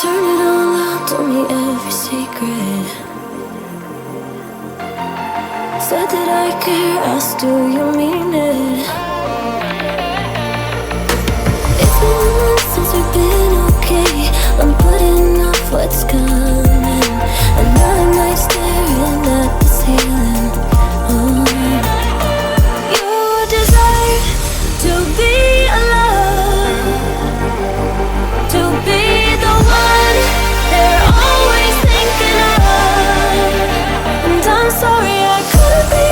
Turn it all out, told me every secret. Said that I care, asked do you mean it? It's been months since we've been okay. I'm putting off what's coming. Another night staring at the ceiling. Oh, you desire to be alone, to be the one they're always thinking of. And I'm sorry I couldn't be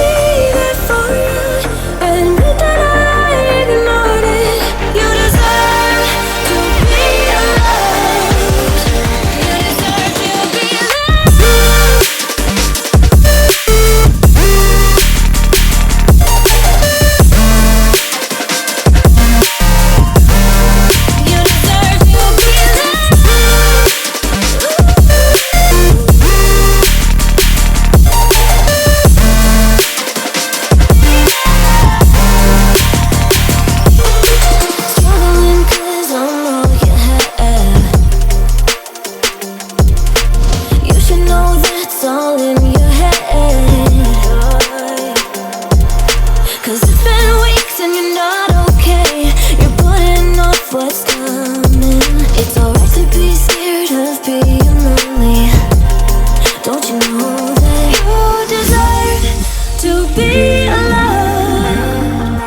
there for you. Admit that I ignored it. You deserve to be loved. You deserve to be loved. You deserve to be loved. Struggling 'cause I'm all you have. You should know that's all in your head. 'Cause it's been weeks and you're not okay. You're putting off what's coming. It's alright to be scared of being lonely. Don't you know that you deserve to be alone,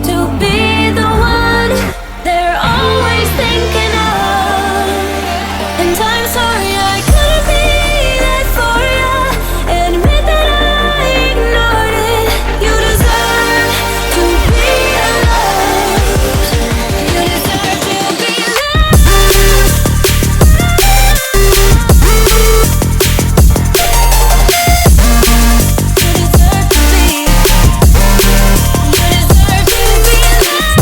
to be the one they're always thinking of? And I'm sorry I couldn't be there for you. Admit that I ignored it. You deserve to be loved. You deserve to be loved. You deserve to be. You deserve to be loved.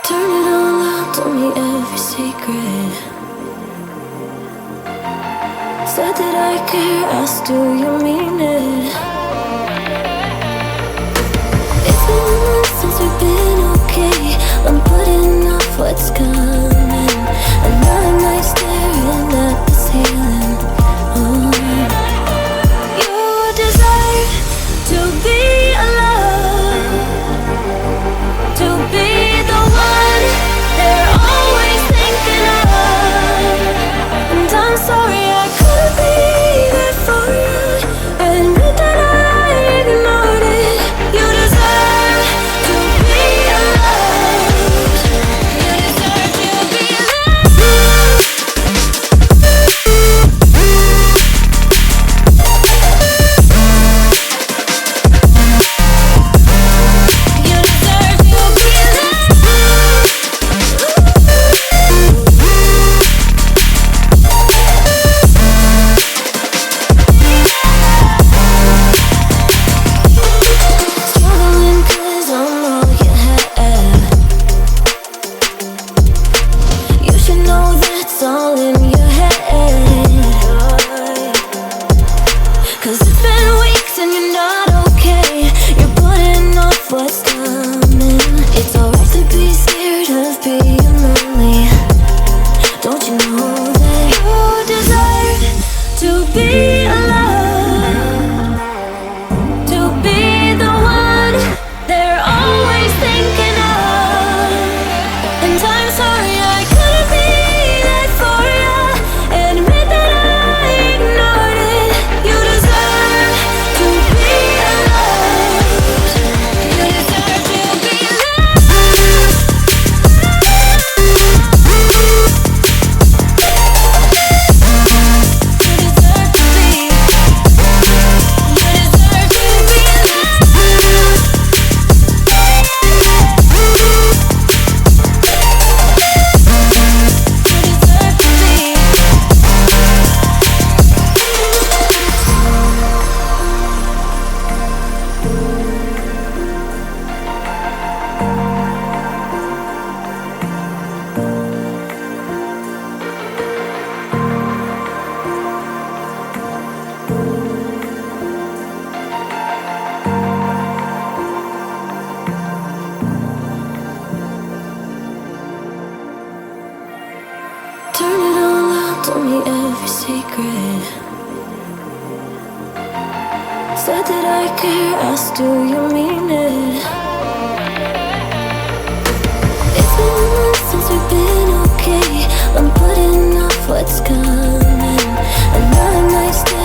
Turn it all out, told me every secret. Said that I care, asked do you mean it? It's been months since we've been okay. I'm putting off what's coming. Another night staring at the ceiling. Oh, you desire to be alone, to be the one they're always thinking of. And I'm sorry I couldn't be there for you. Admit that I ignored it. You deserve to be loved. You deserve to be loved. Said that I care, asked do you mean it? It's been months since we've been okay. I'm putting off what's coming. Another nice day